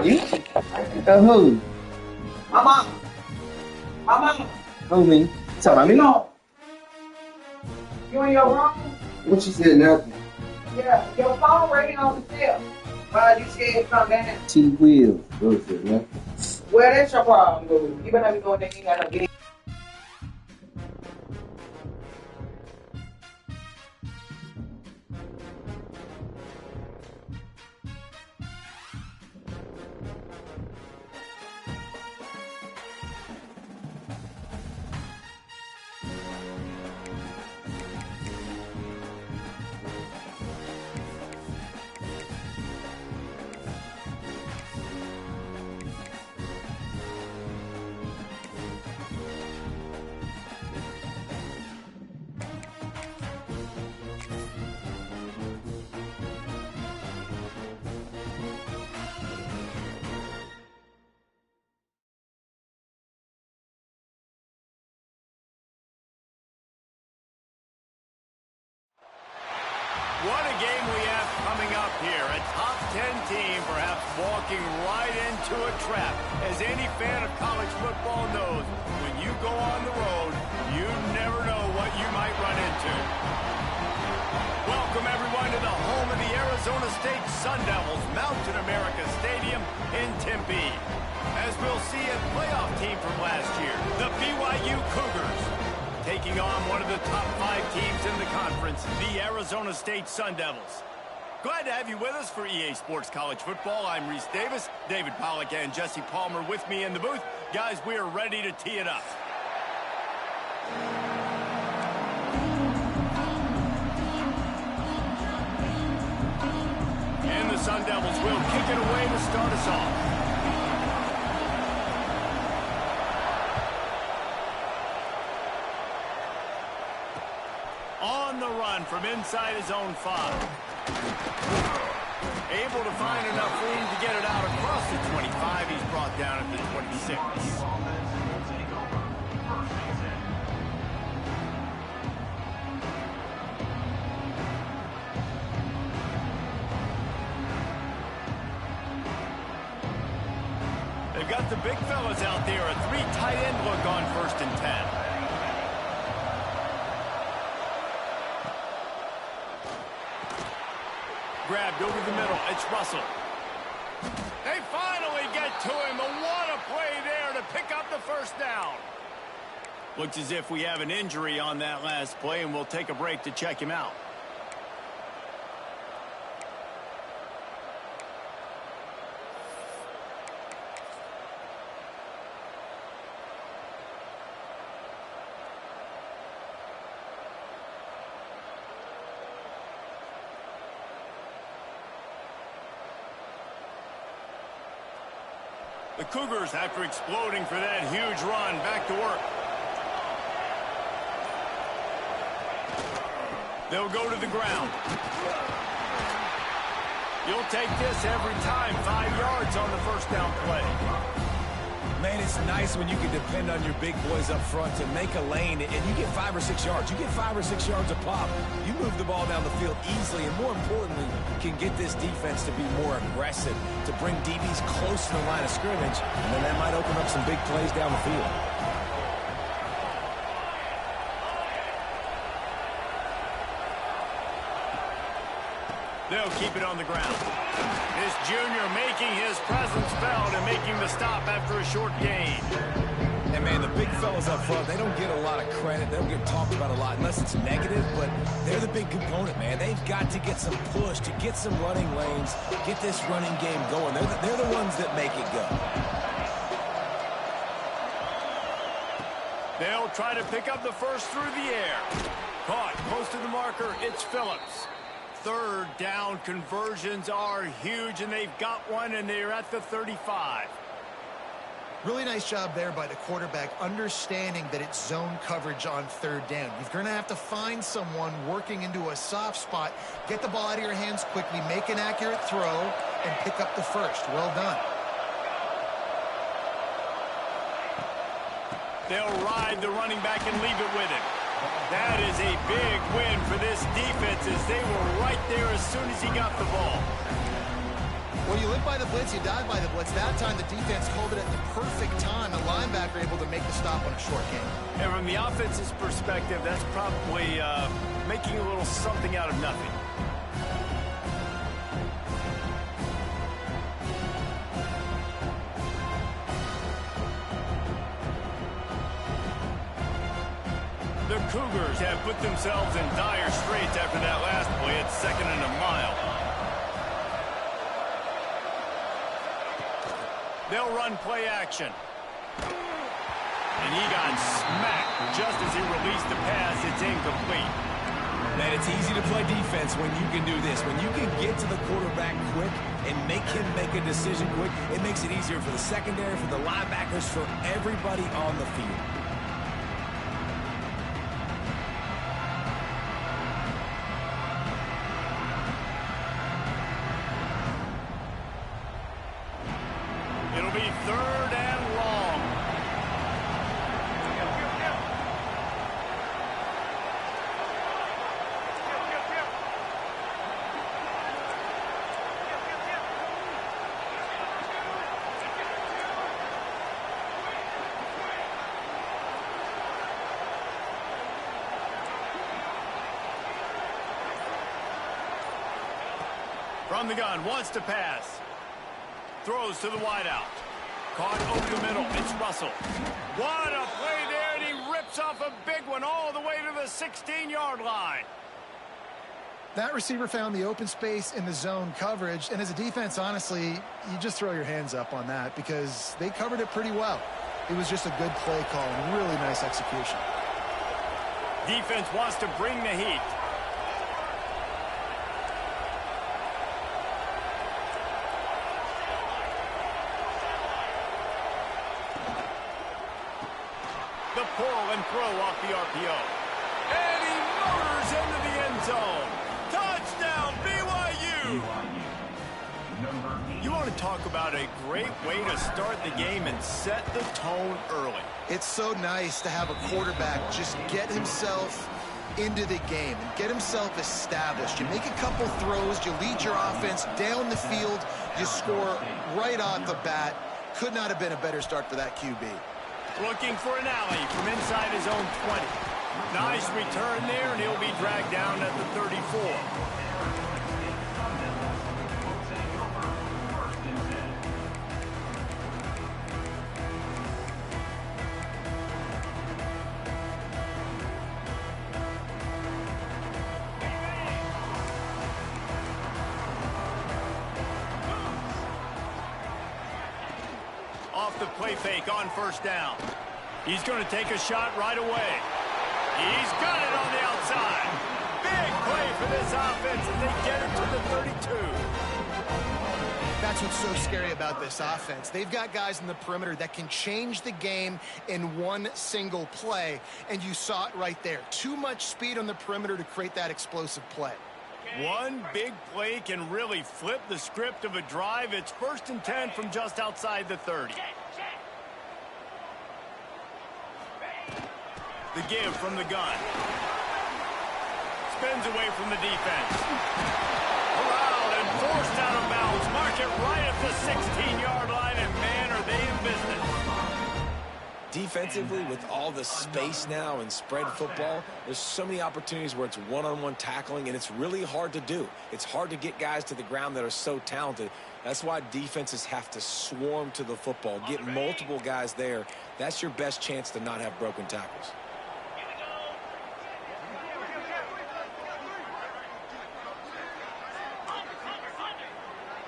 You? Who? Mama. Mama. Who, me? Talking about me? No. You in your room? What you said, nothing. Yeah. Your phone ringing on the tip. Why you scared to come down? T-Wheel. Bullshit, man. Well, that's your problem, dude. You better be doing that. You ain't got no get. What a game we have coming up here. A top 10 team perhaps walking right into a trap. As any fan of college football knows, when you go on the road, you never know what you might run into. Welcome everyone to the home of the Arizona State Sun Devils, Mountain America Stadium in Tempe. As we'll see, a playoff team from last year, the BYU Cougars, taking on one of the top 5 teams in the conference, the Arizona State Sun Devils. Glad to have you with us for EA Sports College Football. I'm Reese Davis, David Pollack and Jesse Palmer with me in the booth. Guys, we are ready to tee it up. And the Sun Devils will kick it away to start us off. On the run from inside his own 5. Able to find enough room to get it out across the 25. He's brought down at the 26. They've got the big fellas out there. A 3 tight end look on 1st and 10. Grabbed over the middle. It's Russell. They finally get to him. What a play there to pick up the 1st down. Looks as if we have an injury on that last play, and we'll take a break to check him out. The Cougars, after exploding for that huge run, back to work. They'll go to the ground. You'll take this every time. 5 yards on the 1st down play. Man, it's nice when you can depend on your big boys up front to make a lane, and you get 5 or 6 yards. You get 5 or 6 yards a pop. You move the ball down the field easily, and more importantly, can get this defense to be more aggressive, to bring DBs close to the line of scrimmage, and then that might open up some big plays down the field. They'll keep it on the ground. This junior making his presence felt and making the stop after a short gain. And, man, the big fellas up front, they don't get a lot of credit. They don't get talked about a lot unless it's negative, but they're the big component, man. They've got to get some push, to get some running lanes, get this running game going. They're the ones that make it go. They'll try to pick up the 1st through the air. Caught close to the marker. It's Phillips. 3rd down conversions are huge, and they've got one, and they're at the 35. Really nice job there by the quarterback, understanding that it's zone coverage on 3rd down. You're going to have to find someone working into a soft spot, get the ball out of your hands quickly, make an accurate throw, and pick up the 1st. Well done. They'll ride the running back and leave it with him. That is a big win for this defense, as they were right there as soon as he got the ball. Well, you live by the blitz, you die by the blitz. That time the defense called it at the perfect time. The linebacker able to make the stop on a short game. And from the offense's perspective, that's probably making a little something out of nothing. The Cougars have put themselves in dire straits after that last play at 2nd and a mile. They'll run play action. And he got smacked just as he released the pass. It's incomplete. Man, it's easy to play defense when you can do this. When you can get to the quarterback quick and make him make a decision quick, it makes it easier for the secondary, for the linebackers, for everybody on the field. It'll be 3rd and long. From the gun, wants to pass. Throws to the wideout. Caught over the middle. It's Russell. What a play there, and he rips off a big one all the way to the 16-yard line. That receiver found the open space in the zone coverage, and as a defense, honestly, you just throw your hands up on that because they covered it pretty well. It was just a good play call and really nice execution. Defense wants to bring the heat. The pull and throw off the RPO. And he motors into the end zone. Touchdown, BYU! You want to talk about a great way to start the game and set the tone early. It's so nice to have a quarterback just get himself into the game and get himself established. You make a couple throws, you lead your offense down the field, you score right off the bat. Could not have been a better start for that QB. Looking for an alley from inside his own 20. Nice return there, and he'll be dragged down at the 34. Off the play fake on 1st down. He's going to take a shot right away. He's got it on the outside. Big play for this offense as they get it to the 32. That's what's so scary about this offense. They've got guys in the perimeter that can change the game in one single play, and you saw it right there. Too much speed on the perimeter to create that explosive play. One big play can really flip the script of a drive. It's 1st and 10 from just outside the 30. The give from the gun. Spins away from the defense. Corralled and forced out of bounds. Mark it right at the 16-yard line, and man, are they in business. Defensively, with all the space now and spread football, there's so many opportunities where it's one-on-one tackling, and it's really hard to do. It's hard to get guys to the ground that are so talented. That's why defenses have to swarm to the football, get multiple guys there. That's your best chance to not have broken tackles.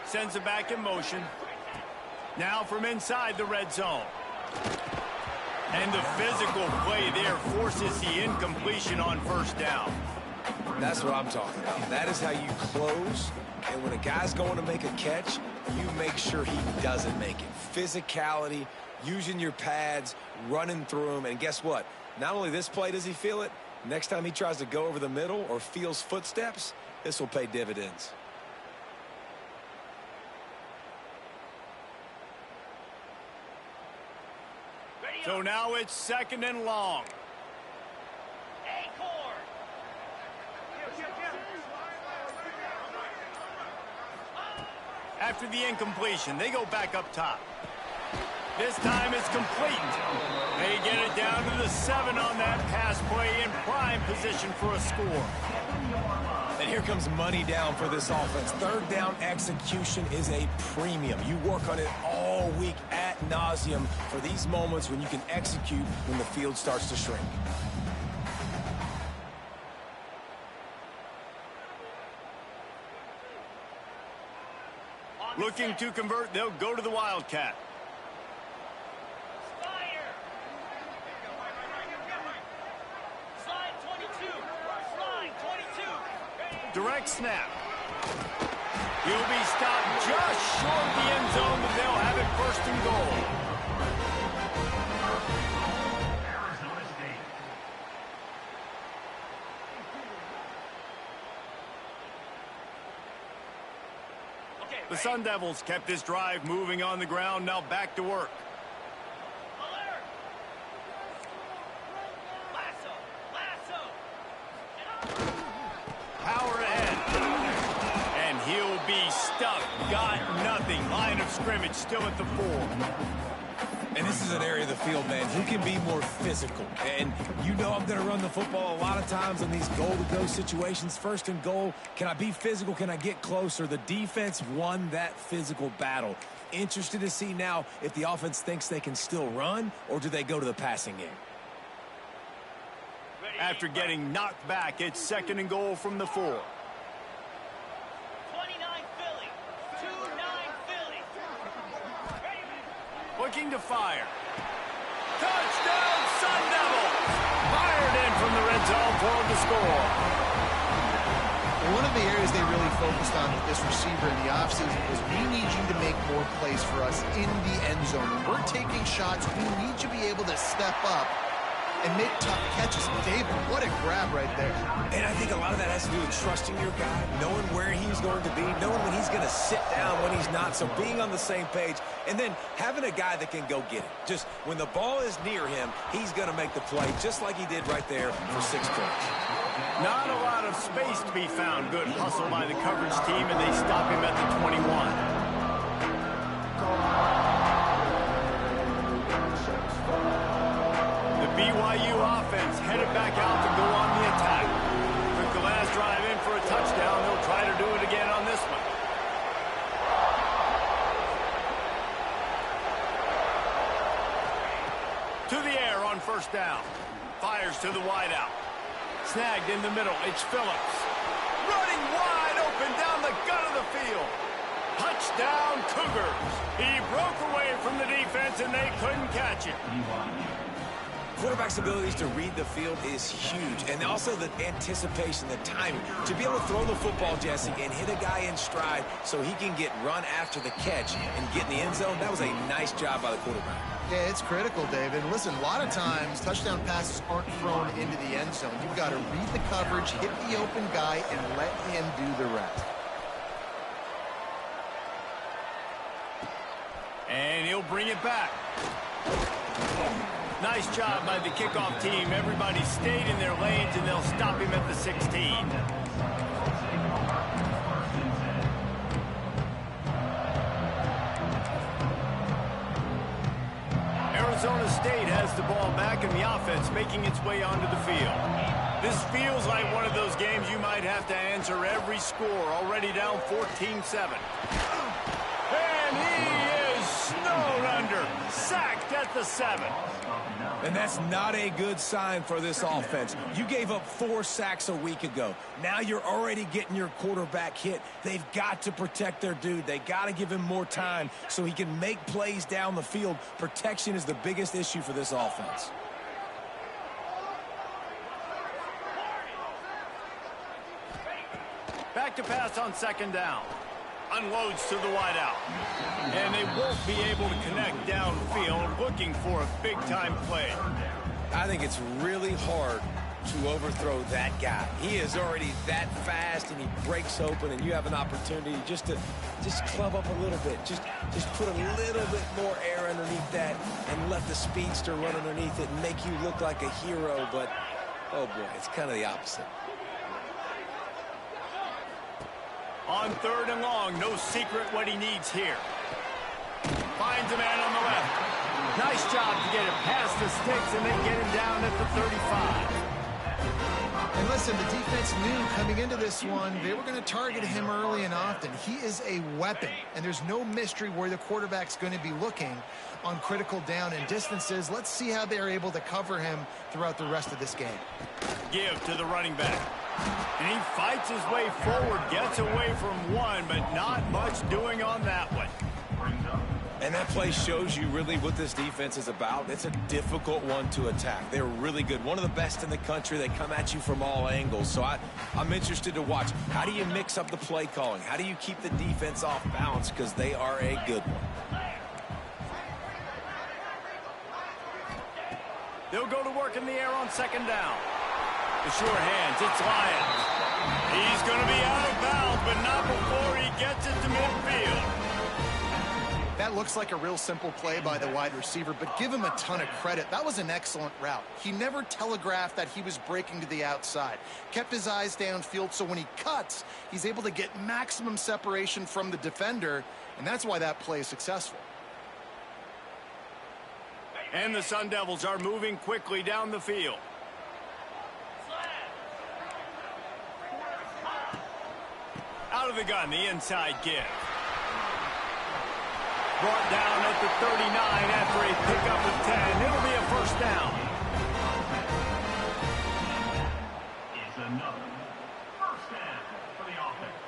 Sends it back in motion. Now from inside the red zone. And the physical play there forces the incompletion on 1st down. That's what I'm talking about. That is how you close. And when a guy's going to make a catch, you make sure he doesn't make it. Physicality, using your pads, running through him. And guess what? Not only this play does he feel it, next time he tries to go over the middle or feels footsteps, this will pay dividends. So now it's 2nd and long. After the incompletion, they go back up top. This time it's complete. They get it down to the 7 on that pass play in prime position for a score. And here comes money down for this offense. Third down execution is a premium. You work on it all week ad nauseum for these moments when you can execute when the field starts to shrink. Looking to convert, they'll go to the Wildcat. Direct snap. He'll be stopped just short of the end zone, but they'll have it first and goal. The Sun Devils kept this drive moving on the ground, now back to work. Power ahead. And he'll be stuck. Got nothing. Line of scrimmage still at the 4. And this is an area of the field, man, who can be more physical. And you know I'm going to run the football a lot of times in these goal-to-go situations. First and goal, can I be physical? Can I get closer? The defense won that physical battle. Interested to see now if the offense thinks they can still run, or do they go to the passing game? After getting knocked back, it's second and goal from the 4. 29 Philly. 2-9 Philly. Looking to fire. Touchdown, Sun Devils! Fired in from the red zone for the score. One of the areas they really focused on with this receiver in the offseason was we need you to make more plays for us in the end zone. When we're taking shots, we need you to be able to step up and make tough catches. David, what a grab right there. And I think a lot of that has to do with trusting your guy, knowing where he's going to be, knowing when he's going to sit down, when he's not, so being on the same page, and then having a guy that can go get it. Just when the ball is near him, he's going to make the play, just like he did right there for 6 points. Not a lot of space to be found. Good hustle by the coverage team, and they stop him at the 21. BYU offense headed back out to go on the attack. Took the last drive in for a touchdown. They'll try to do it again on this one. To the air on first down. Fires to the wideout. Snagged in the middle. It's Phillips. Running wide open down the gut of the field. Touchdown, Cougars. He broke away from the defense and they couldn't catch it. Quarterback's abilities to read the field is huge, and also the anticipation, the timing. To be able to throw the football, Jesse, and hit a guy in stride so he can get run after the catch and get in the end zone, that was a nice job by the quarterback. Yeah, it's critical, David. And listen, a lot of times, touchdown passes aren't thrown into the end zone. You've got to read the coverage, hit the open guy, and let him do the rest. And he'll bring it back. Nice job by the kickoff team. Everybody stayed in their lanes, and they'll stop him at the 16. Arizona State has the ball back, and the offense making its way onto the field. This feels like one of those games you might have to answer every score. Already down 14-7. And he is snowed under. Sacked at the 7. And that's not a good sign for this offense. You gave up 4 sacks a week ago. Now you're already getting your quarterback hit. They've got to protect their dude. They got to give him more time so he can make plays down the field. Protection is the biggest issue for this offense. Back to pass on second down. Unloads to the wideout. And they won't be able to connect downfield, looking for a big-time play. I think it's really hard to overthrow that guy. He is already that fast, and he breaks open, and you have an opportunity just to club up a little bit. Just put a little bit more air underneath that and let the speedster run underneath it and make you look like a hero. But, oh, boy, it's kind of the opposite. On 3rd and long, no secret what he needs here. Finds a man on the left. Nice job to get it past the sticks and then get him down at the 35. And listen, the defense knew coming into this one, they were going to target him early and often. He is a weapon, and there's no mystery where the quarterback's going to be looking on critical down and distances. Let's see how they're able to cover him throughout the rest of this game. Give to the running back. And he fights his way forward, gets away from one, but not much doing on that one. And that play shows you really what this defense is about. It's a difficult one to attack. They're really good. One of the best in the country. They come at you from all angles. So I'm interested to watch. How do you mix up the play calling? How do you keep the defense off balance? Because they are a good one. They'll go to work in the air on 2nd down. The sure hands, it's Lyons. He's going to be out of bounds, but not before he gets it to midfield. That looks like a real simple play by the wide receiver, but give him a ton of credit. That was an excellent route. He never telegraphed that he was breaking to the outside. Kept his eyes downfield, so when he cuts, he's able to get maximum separation from the defender, and that's why that play is successful. And the Sun Devils are moving quickly down the field. Out of the gun, the inside give. Brought down at the 39 after a pickup of 10. It'll be a 1st down. It's another 1st down for the offense.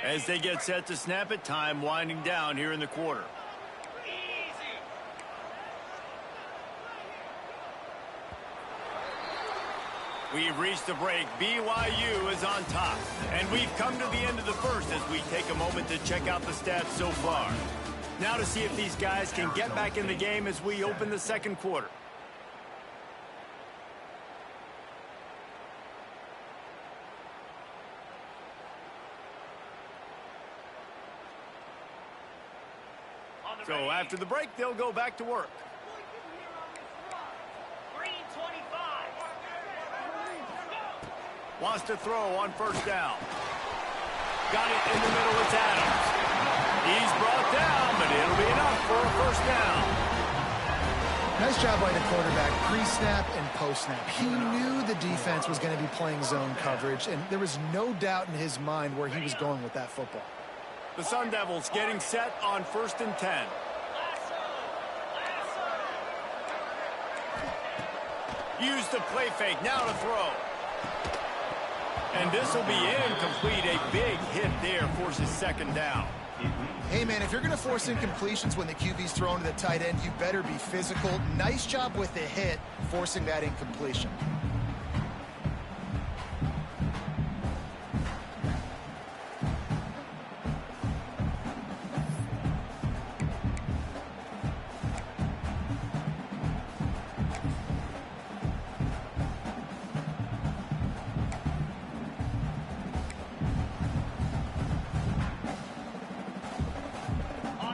As they get set to snap it, time winding down here in the quarter. We've reached the break. BYU is on top. And we've come to the end of the first as we take a moment to check out the stats so far. Now to see if these guys can get back in the game as we open the 2nd quarter. So after the break, they'll go back to work. Green 25. Wants to throw on 1st down. Got it in the middle, it's Adams. He's brought down, but it'll be enough for a 1st down. Nice job by the quarterback, pre-snap and post-snap. He knew the defense was going to be playing zone coverage, and there was no doubt in his mind where he was going with that football. The Sun Devils getting set on 1st and 10. Use the play fake, now to throw. And this will be incomplete. A big hit there forces 2nd down. Hey, man, if you're going to force incompletions when the QB's thrown to the tight end, you better be physical. Nice job with the hit, forcing that incompletion.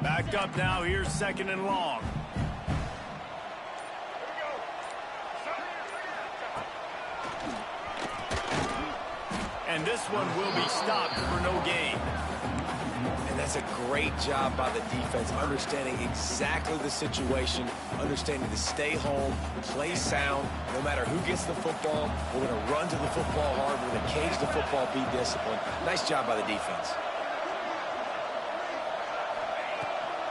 Backed up now, here's 2nd and long. And this one will be stopped for no gain. And that's a great job by the defense, understanding exactly the situation, understanding to stay home, play sound. No matter who gets the football, we're going to run to the football hard. We're going to cage the football, be disciplined. Nice job by the defense.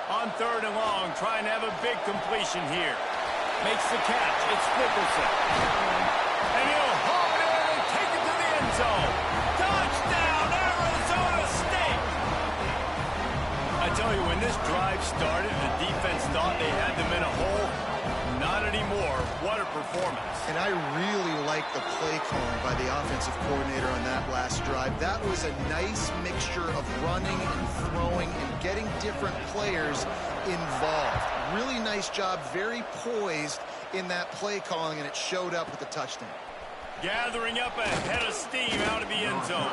On 3rd and long, trying to have a big completion here. Makes the catch. It's Nicholson. And he'll haul it in and take it to the end zone. Touchdown, Arizona State! I tell you, when this drive started, the defense thought they had them in a hole. Not anymore. What a performance. And I really like the play calling by the offensive coordinator on that last drive. That was a nice mixture of running and throwing and getting different players involved. Really nice job, very poised, in that play calling, and it showed up with the touchdown. Gathering up a head of steam out of the end zone.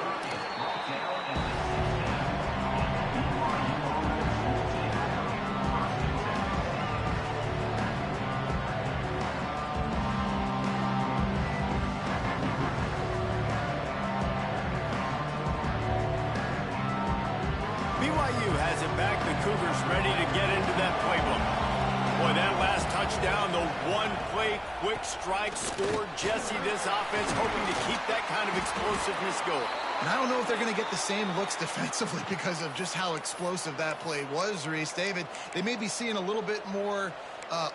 BYU has it back. The Cougars ready to get into that playbook. Boy, that last touchdown, the one-play quick strike scored. Jesse, this offense hoping to keep that kind of explosiveness going. And I don't know if they're going to get the same looks defensively because of just how explosive that play was, Reese. David, they may be seeing a little bit more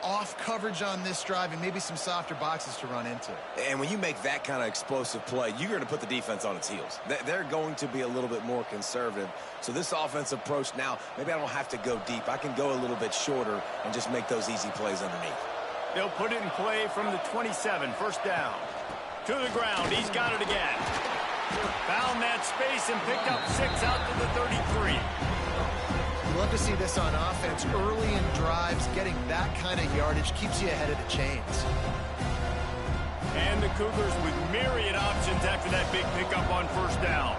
off coverage on this drive and maybe some softer boxes to run into. And when you make that kind of explosive play, you're going to put the defense on its heels. They're going to be a little bit more conservative. So this offensive approach now, maybe I don't have to go deep. I can go a little bit shorter and just make those easy plays underneath. They'll put it in play from the 27, first down. To the ground, he's got it again. Found that space and picked up 6 out to the 33. You love to see this on offense. Early in drives, getting that kind of yardage keeps you ahead of the chains. And the Cougars with myriad options after that big pickup on first down.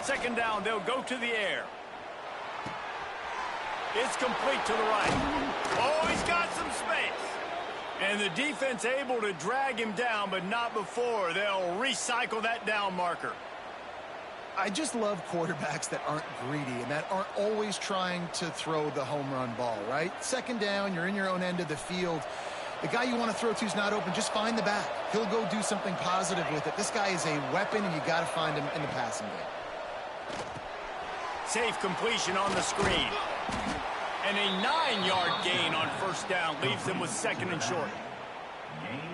Second down, they'll go to the air. It's complete to the right. Oh, he's got some space. And the defense able to drag him down, but not before. They'll recycle that down marker. I just love quarterbacks that aren't greedy and that aren't always trying to throw the home run ball, right? Second down, you're in your own end of the field. The guy you want to throw to is not open. Just find the back. He'll go do something positive with it. This guy is a weapon, and you got to find him in the passing game. Safe completion on the screen. And a 9-yard gain on first down leaves them with second and short.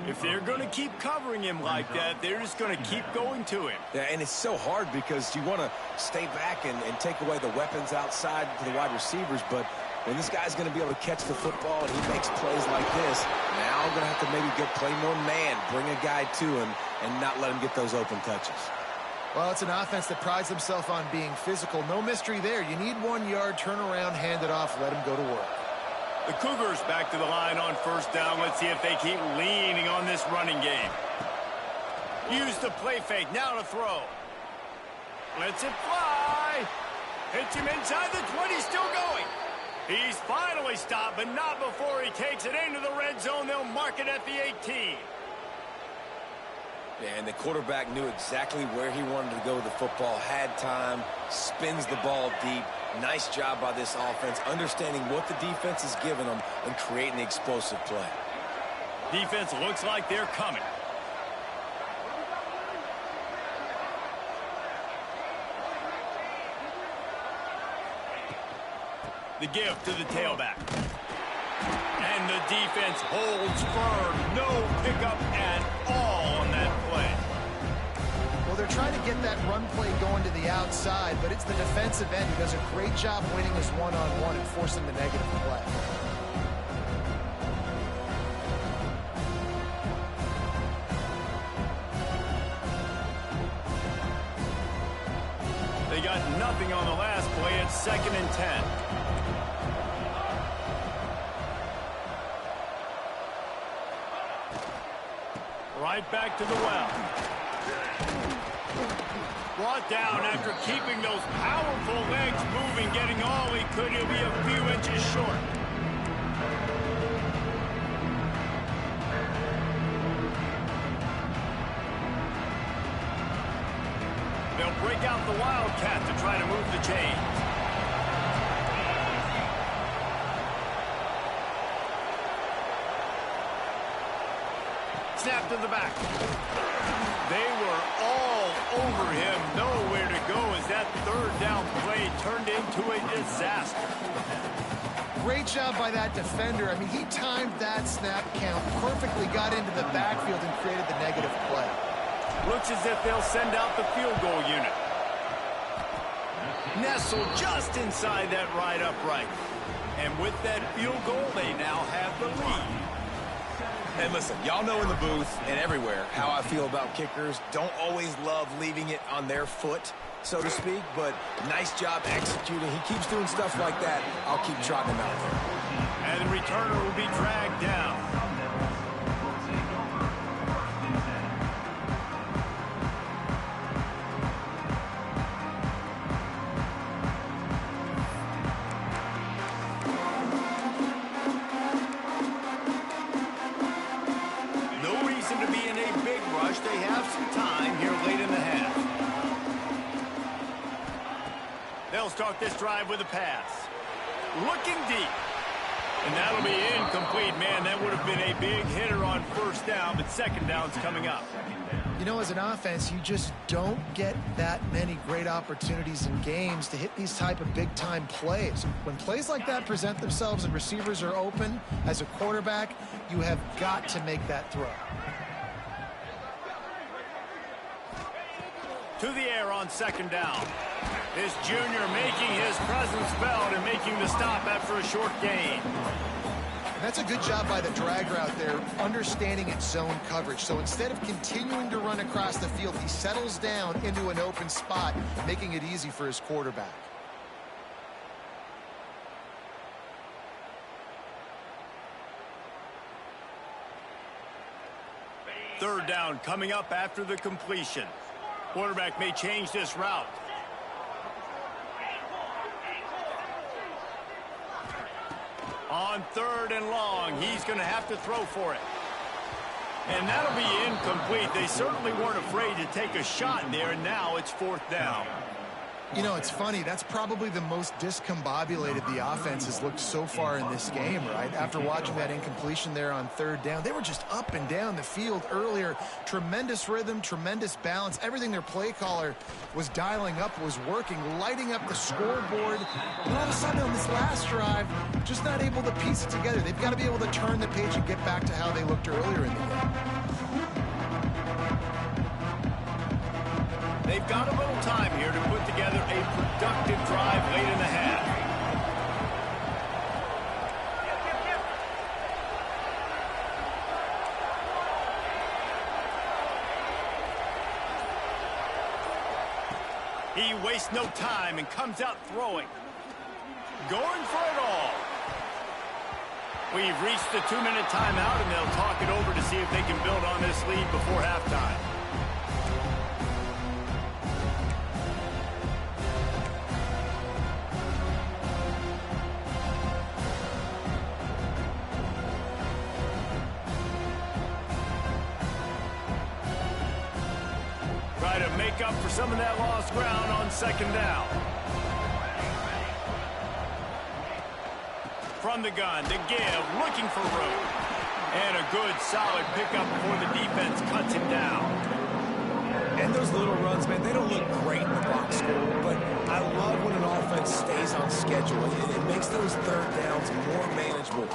If they're going to keep covering him like that, they're just going to keep going to him. Yeah, and it's so hard because you want to stay back and take away the weapons outside to the wide receivers, but when this guy's going to be able to catch the football and he makes plays like this, now I'm going to have to maybe play more man, bring a guy to him, and not let him get those open touches. Well, it's an offense that prides themselves on being physical. No mystery there. You need 1 yard, turn around, hand it off, let him go to work. The Cougars back to the line on first down. Let's see if they keep leaning on this running game. Use the play fake. Now to throw. Lets it fly. Hits him inside the 20. Still going. He's finally stopped, but not before he takes it into the red zone. They'll mark it at the 18. Yeah, and the quarterback knew exactly where he wanted to go with the football, had time, spins the ball deep. Nice job by this offense, understanding what the defense is giving them and creating the explosive play. Defense looks like they're coming. The give to the tailback. And the defense holds firm. No pickup at all on that play. Well, they're trying to get that run play going to the outside, but it's the defensive end who does a great job winning his one-on-one and forcing the negative play. They got nothing on the last play. It's 2nd and 10. Right back to the well. Brought down after keeping those powerful legs moving, getting all he could. He'll be a few inches short. They'll break out the Wildcat to try to move the chains. Snap to the back. They were all over him. Nowhere to go as that third down play turned into a disaster. Great job by that defender. I mean, he timed that snap count perfectly, got into the backfield and created the negative play. Looks as if they'll send out the field goal unit. Nestled just inside that right upright. And with that field goal, they now have the lead. And listen, y'all know in the booth and everywhere how I feel about kickers. Don't always love leaving it on their foot, so to speak, but nice job executing. He keeps doing stuff like that. I'll keep trotting him out there. And the returner will be dragged down. They have some time here late in the half. They'll start this drive with a pass. Looking deep. And that'll be incomplete. Man, that would have been a big hitter on first down, but second down's coming up. You know, as an offense, you just don't get that many great opportunities in games to hit these type of big-time plays. When plays like that present themselves and receivers are open, as a quarterback, you have got to make that throw. To the air on second down. This junior making his presence felt and making the stop after a short gain. And that's a good job by the drag route there, understanding its zone coverage. So instead of continuing to run across the field, he settles down into an open spot, making it easy for his quarterback. Third down coming up after the completion. Quarterback may change this route. On third and long, he's going to have to throw for it. And that'll be incomplete. They certainly weren't afraid to take a shot there, and now it's fourth down. You know, it's funny. That's probably the most discombobulated the offense has looked so far in this game, right? After watching that incompletion there on third down, they were just up and down the field earlier. Tremendous rhythm, tremendous balance. Everything their play caller was dialing up was working, lighting up the scoreboard. And all of a sudden on this last drive, just not able to piece it together. They've got to be able to turn the page and get back to how they looked earlier in the game. They've got a little time here to put together a productive drive late in the half. He wastes no time and comes out throwing. Going for it all. We've reached the 2-minute timeout, and they'll talk it over to see if they can build on this lead before halftime. Try to make up for some of that lost ground on second down. From the gun to give, looking for room. And a good, solid pickup before the defense cuts him down. And those little runs, man, they don't look great in the box score, but I love when an offense stays on schedule. It makes those third downs more manageable,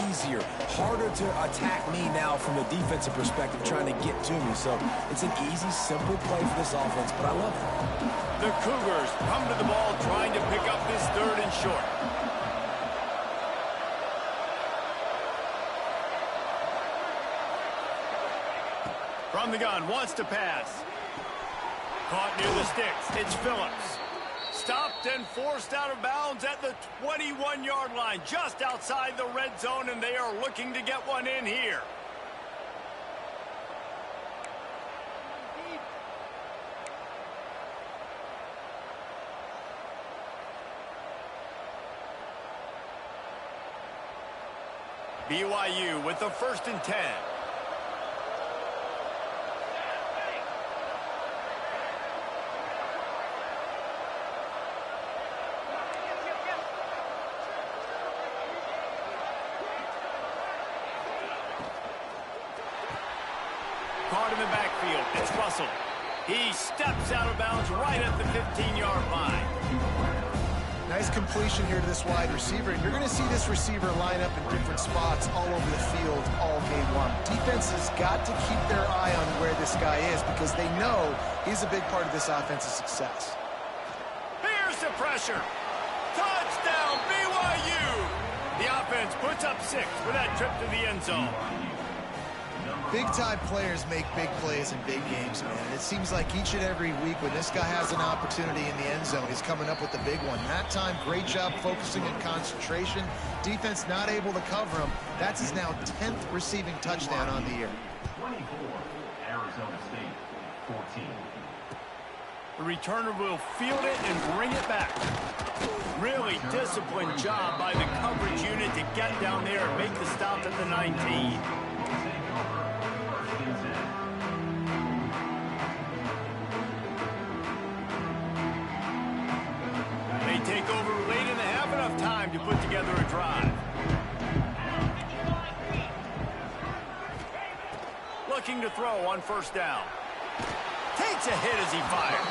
easier, harder to attack me now from a defensive perspective trying to get to me. So it's an easy, simple play for this offense, but I love it. The Cougars come to the ball trying to pick up this third and short. From the gun, wants to pass. Caught near the sticks. It's Phillips. Stopped and forced out of bounds at the 21-yard line, just outside the red zone, and they are looking to get one in here. BYU with the 1st and 10. Caught in the backfield. It's Russell. He steps out of bounds right at the 15-yard line. Nice completion here to this wide receiver, and you're going to see this receiver line up in different spots all over the field all game long. Defense has got to keep their eye on where this guy is because they know he's a big part of this offense's success. Here's the pressure. Touchdown, BYU! The offense puts up 6 for that trip to the end zone. Big-time players make big plays in big games, man. It seems like each and every week when this guy has an opportunity in the end zone, he's coming up with the big one. That time, great job focusing and concentration. Defense not able to cover him. That's his now 10th receiving touchdown on the year. 24, Arizona State, 14. The returner will field it and bring it back. Really disciplined job by the coverage unit to get down there and make the stop at the 19. They take over late in the half, enough time to put together a drive. Looking to throw on first down. Takes a hit as he fires.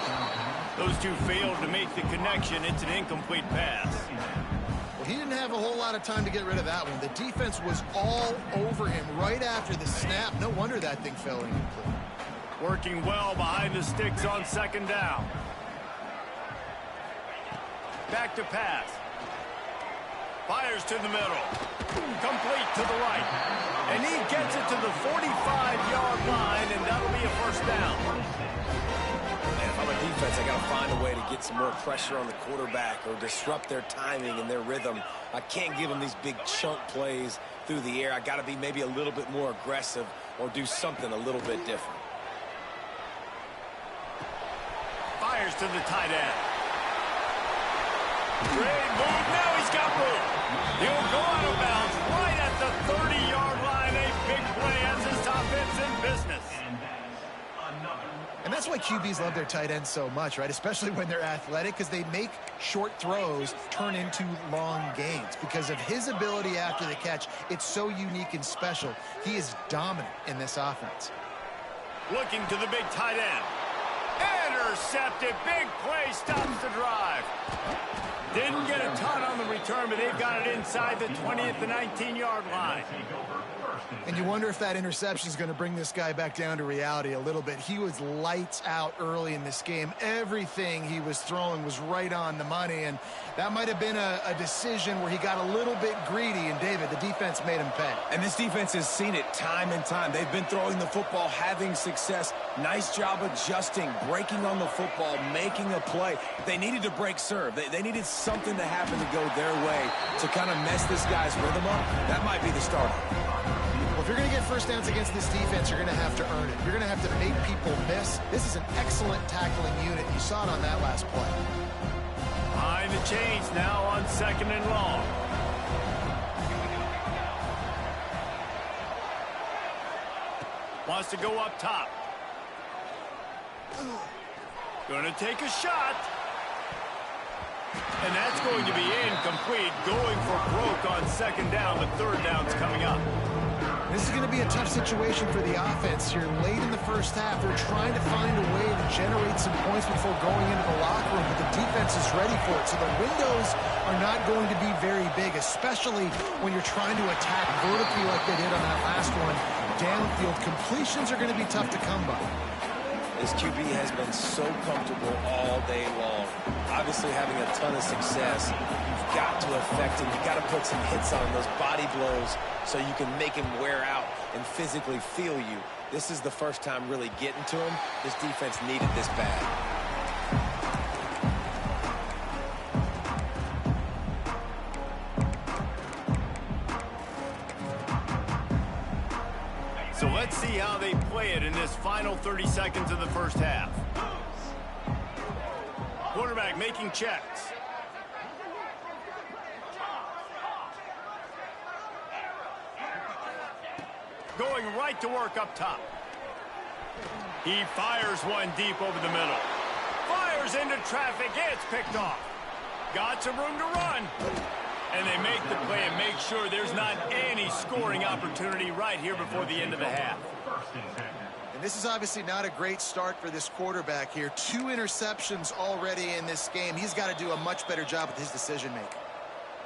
Those two failed to make the connection. It's an incomplete pass. Well, he didn't have a whole lot of time to get rid of that one. The defense was all over him right after the snap. No wonder that thing fell incomplete. Working well behind the sticks on second down. Back to pass. Fires to the middle. Complete to the right. And he gets it to the 45-yard line, and that'll be a first down. Man, if I'm a defense, I got to find a way to get some more pressure on the quarterback or disrupt their timing and their rhythm. I can't give them these big chunk plays through the air. I got to be maybe a little bit more aggressive or do something a little bit different. Fires to the tight end. Great move. Now he's got room. He'll go out of bounds right at the 30-yard line. A big play as his offense in business. And that's why QBs love their tight ends so much, right? Especially when they're athletic, because they make short throws turn into long gains. Because of his ability after the catch, it's so unique and special. He is dominant in this offense. Looking to the big tight end. Intercepted. Big play stops the drive. Didn't get a ton on the return, but they've got it inside the 20 at the 19-yard line. And you wonder if that interception is going to bring this guy back down to reality a little bit. He was lights out early in this game. Everything he was throwing was right on the money, and that might have been a decision where he got a little bit greedy, and David, the defense made him pay. And this defense has seen it time and time. They've been throwing the football, having success. Nice job adjusting, breaking on the football, making a play. They needed to break serve. They needed something to happen to go their way to kind of mess this guy's rhythm up. That might be the starter. Well, if you're going to get first downs against this defense, you're going to have to earn it. You're going to have to make people miss. This is an excellent tackling unit. You saw it on that last play. Behind the chains now on second and long. Wants to go up top. Going to take a shot. And that's going to be incomplete. Going for broke on second down. The third down's coming up. This is going to be a tough situation for the offense here. Late in the first half, they're trying to find a way to generate some points before going into the locker room, but the defense is ready for it. So the windows are not going to be very big, especially when you're trying to attack vertically like they did on that last one. Downfield completions are going to be tough to come by. This QB has been so comfortable all day long. Obviously having a ton of success. You've got to affect him. You've got to put some hits on him, those body blows, so you can make him wear out and physically feel you. This is the first time really getting to him. This defense needed this bad. So let's see how they play it in this final 30 seconds of the first half. Quarterback making checks. Going right to work up top. He fires one deep over the middle. Fires into traffic. It's picked off. Got some room to run. And they make the play and make sure there's not any scoring opportunity right here before the end of the half. And this is obviously not a great start for this quarterback here. 2 interceptions already in this game. He's got to do a much better job with his decision-making.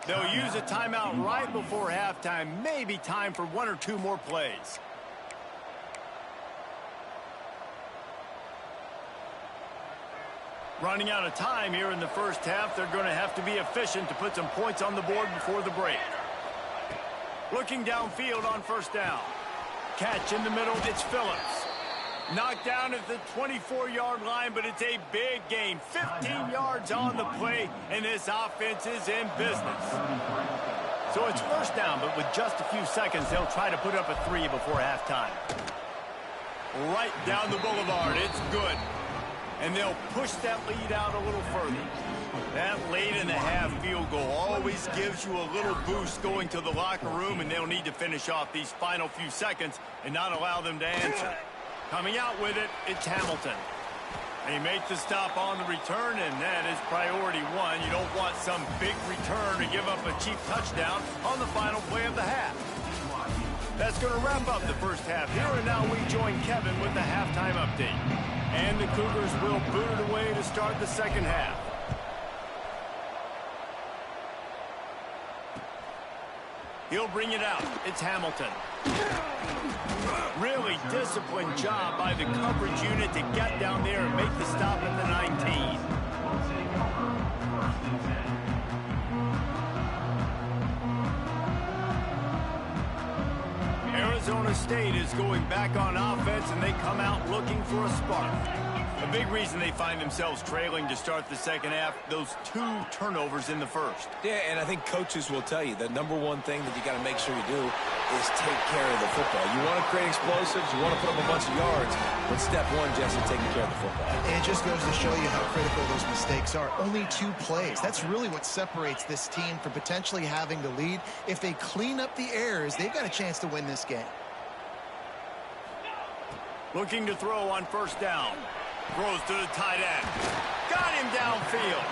They'll use a timeout right before halftime. Maybe time for 1 or 2 more plays. Running out of time here in the first half. They're going to have to be efficient to put some points on the board before the break. Looking downfield on first down. catch in the middle. It's Phillips. Knocked down at the 24-yard line, but it's a big gain. 15 yards on the play, and this offense is in business. So it's first down, but with just a few seconds, they'll try to put up a 3 before halftime. Right down the boulevard. It's good. And they'll push that lead out a little further. That late-in-the-half field goal always gives you a little boost going to the locker room, and they'll need to finish off these final few seconds and not allow them to answer. Coming out with it, it's Hamilton. They make the stop on the return, and that is priority one. You don't want some big return to give up a cheap touchdown on the final play of the half. That's going to wrap up the first half here, and now we join Kevin with the halftime update. And the Cougars will boot it away to start the second half. He'll bring it out. It's Hamilton. Really disciplined job by the coverage unit to get down there and make the stop at the 19. Arizona State is going back on offense, and they come out looking for a spark. A big reason they find themselves trailing to start the second half, those 2 turnovers in the first. Yeah, and I think coaches will tell you the number one thing that you got to make sure you do is take care of the football. You want to create explosives, you want to put up a bunch of yards, but step one, Jesse, taking care of the football. And it just goes to show you how critical those mistakes are. Only 2 plays. That's really what separates this team from potentially having the lead. If they clean up the errors, they've got a chance to win this game. Looking to throw on first down. Throws to the tight end. Got him downfield.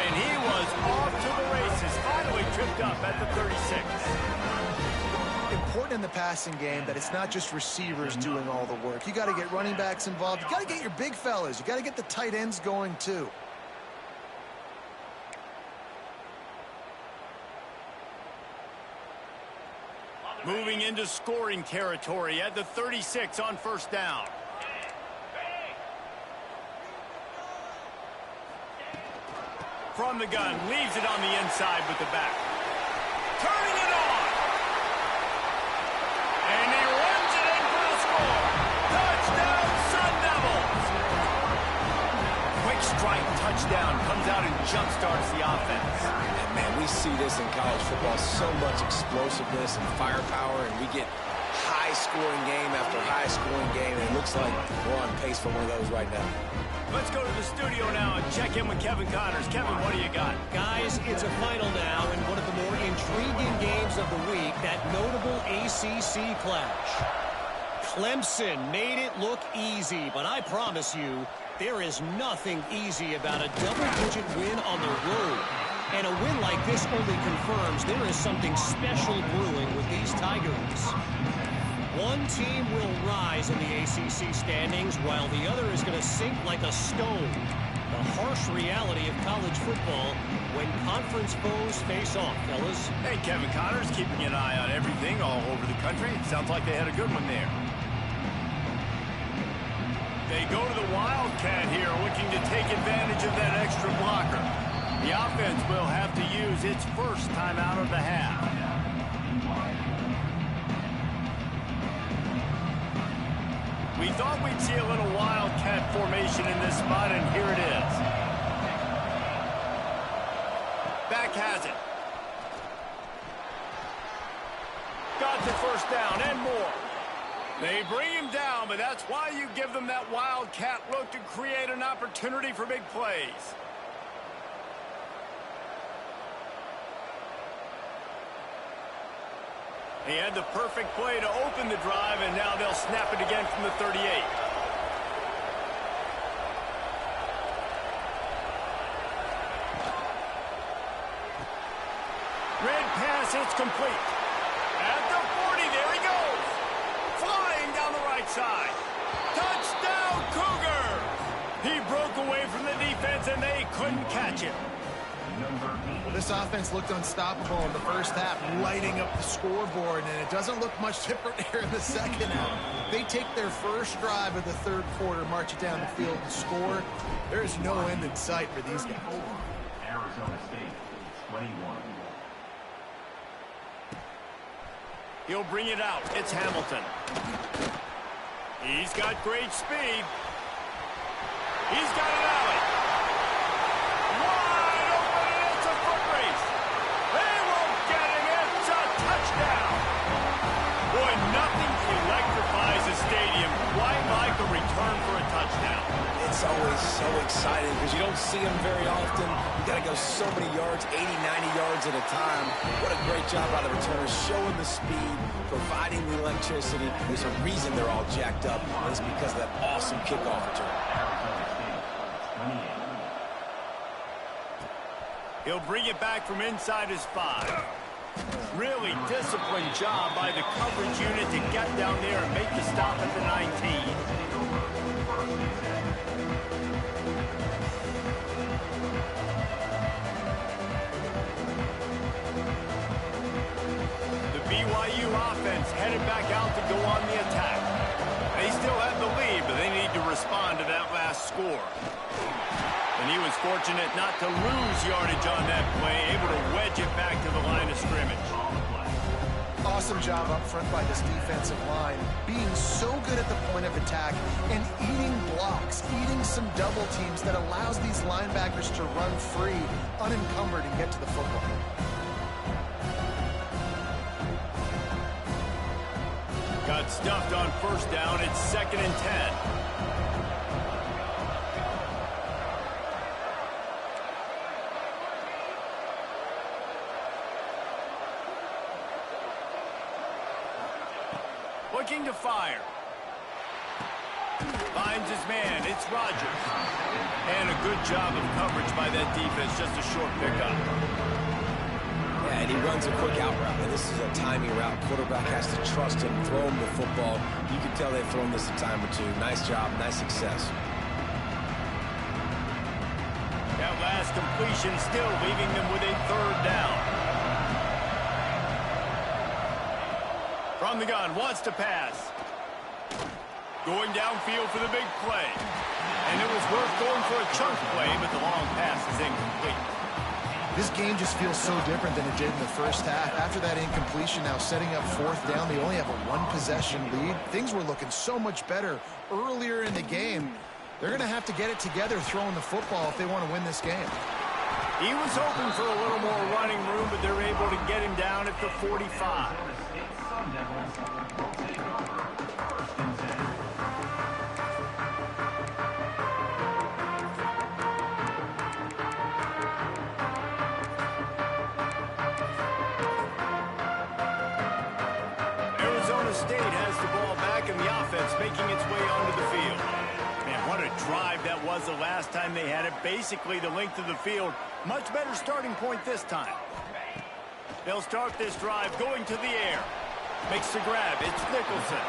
And he was off to the races. Finally tripped up at the 36. Important in the passing game that it's not just receivers doing all the work. You got to get running backs involved. You got to get your big fellas. You got to get the tight ends going too. Moving into scoring territory at the 36 on first down. From the gun, leaves it on the inside with the back. Turning it on. And he runs it in for the score. Touchdown, Sun Devils. Quick strike touchdown comes out and jump-starts the offense. And man, we see this in college football, so much explosiveness and firepower, and we get high-scoring game after high-scoring game, and it looks like we're on pace for one of those right now. Let's go to the studio now and check in with Kevin Connors. Kevin, what do you got? Guys, it's a final now in one of the more intriguing games of the week, that notable ACC clash. Clemson made it look easy, but I promise you, there is nothing easy about a double-digit win on the road. And a win like this only confirms there is something special brewing with these Tigers. One team will rise in the ACC standings, while the other is going to sink like a stone. The harsh reality of college football when conference foes face off, fellas. Hey, Kevin Connors, keeping an eye on everything all over the country. Sounds like they had a good one there. They go to the Wildcat here, looking to take advantage of that extra blocker. The offense will have to use its first time out of the half. We thought we'd see a little Wildcat formation in this spot, and here it is. Back has it. Got the first down and more. They bring him down, but that's why you give them that Wildcat look to create an opportunity for big plays. He had the perfect play to open the drive, and now they'll snap it again from the 38. Red pass, it's complete. At the 40, there he goes. Flying down the right side. Touchdown, Cougars! He broke away from the defense, and they couldn't catch him. Well, this offense looked unstoppable in the first half, lighting up the scoreboard, and it doesn't look much different here in the second half. They take their first drive of the third quarter, march it down the field, and score. There's no end in sight for these guys. Arizona State, 21. He'll bring it out. It's Hamilton. He's got great speed. He's got an alley. Wide open, and it's a foot race. They won't get him. It's a touchdown. Boy, nothing electrifies a stadium quite like a return for a touchdown. It's always so exciting because you don't see them very often. You got to go so many yards, 80, 90 yards at a time. What a great job by the returners, showing the speed, providing the electricity. There's a reason they're all jacked up, and it's because of that awesome kickoff return. He'll bring it back from inside his 5. Really disciplined job by the coverage unit to get down there and make the stop at the 19. BYU offense headed back out to go on the attack. They still have the lead, but they need to respond to that last score. And he was fortunate not to lose yardage on that play, able to wedge it back to the line of scrimmage. Awesome job up front by this defensive line, being so good at the point of attack and eating blocks, eating some double teams that allows these linebackers to run free, unencumbered, and get to the football. Got stuffed on first down. It's 2nd and 10. Looking to fire. Finds his man. It's Rodgers. And a good job of coverage by that defense. Just a short pickup. Yeah, and he runs a quick out route. And this is a timing route. Quarterback has to trust him, throw him the football. You can tell they've thrown this a time or two. Nice job, nice success. That last completion still leaving them with a 3rd down. From the gun, wants to pass. Going downfield for the big play. And it was worth going for a chunk play, but the long pass is incomplete. This game just feels so different than it did in the first half. After that incompletion, now setting up 4th down, they only have a 1-possession lead. Things were looking so much better earlier in the game. They're going to have to get it together throwing the football if they want to win this game. He was hoping for a little more running room, but they're able to get him down at the 45. State has the ball back and the offense making its way onto the field. Man, what a drive that was the last time they had it. Basically the length of the field. Much better starting point this time. They'll start this drive going to the air. Makes the grab. It's Nicholson.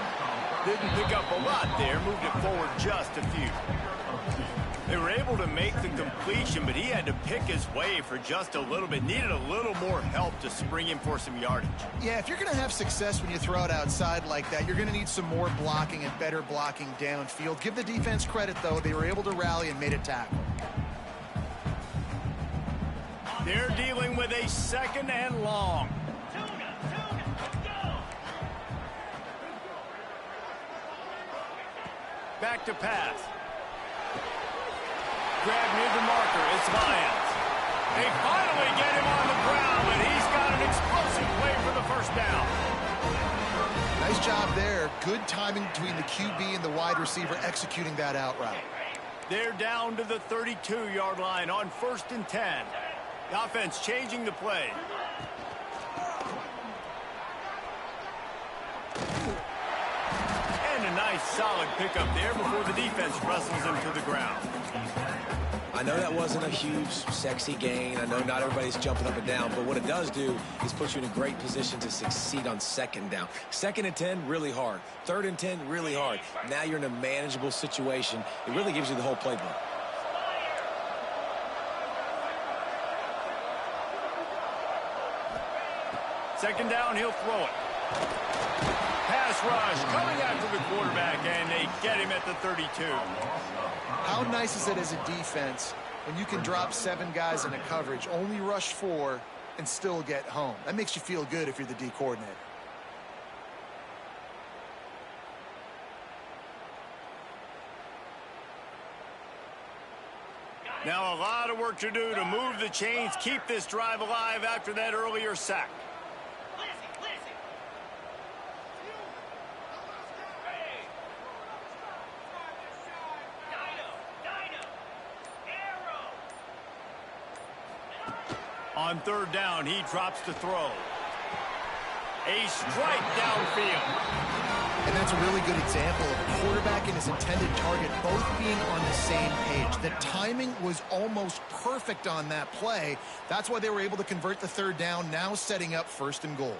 Didn't pick up a lot there. Moved it forward just a few. They were able to make the completion, but he had to pick his way for just a little bit. Needed a little more help to spring him for some yardage. Yeah, if you're going to have success when you throw it outside like that, you're going to need some more blocking and better blocking downfield. Give the defense credit, though. They were able to rally and made a tackle. They're dealing with a 2nd and long. Back to pass. Grab near the marker. It's Lyons. They finally get him on the ground, and he's got an explosive play for the 1st down. Nice job there. Good timing between the QB and the wide receiver executing that out route. They're down to the 32-yard line on 1st and 10. The offense changing the play. And a nice solid pickup there before the defense wrestles him to the ground. I know that wasn't a huge, sexy gain. I know not everybody's jumping up and down, but what it does do is put you in a great position to succeed on 2nd down. 2nd and 10, really hard. 3rd and 10, really hard. Now you're in a manageable situation. It really gives you the whole playbook. Second down, he'll throw it. Pass rush coming after the quarterback, and they get him at the 32. How nice is it as a defense when you can drop 7 guys in a coverage, only rush 4, and still get home? That makes you feel good if you're the D coordinator. Now a lot of work to do to move the chains, keep this drive alive after that earlier sack. On third down, he drops to throw. A strike downfield. And that's a really good example of a quarterback and his intended target both being on the same page. The timing was almost perfect on that play. That's why they were able to convert the third down, now setting up 1st and goal.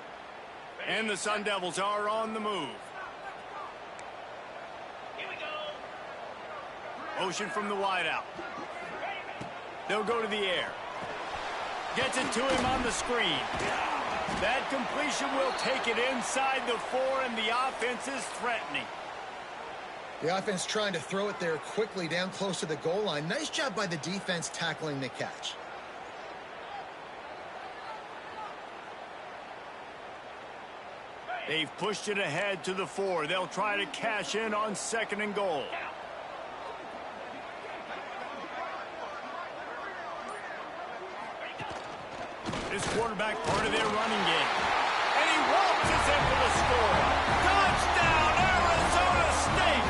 And the Sun Devils are on the move. Here we go. Motion from the wideout. They'll go to the air. Gets it to him on the screen. That completion will take it inside the 4, and the offense is threatening. The offense trying to throw it there quickly down close to the goal line. Nice job by the defense tackling the catch. They've pushed it ahead to the 4. They'll try to cash in on 2nd and goal. This quarterback part of their running game. And he waltzes in for the score. Touchdown, Arizona State!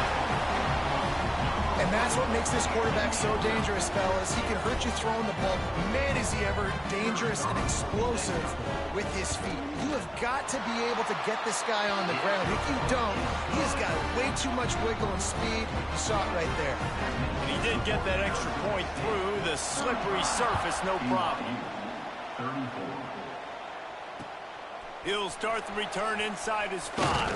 And that's what makes this quarterback so dangerous, fellas. He can hurt you throwing the ball. Man, is he ever dangerous and explosive with his feet. You have got to be able to get this guy on the ground. If you don't, he has got way too much wiggle and speed. You saw it right there. And he did get that extra point through the slippery surface, no problem. 34. He'll start the return inside his 5.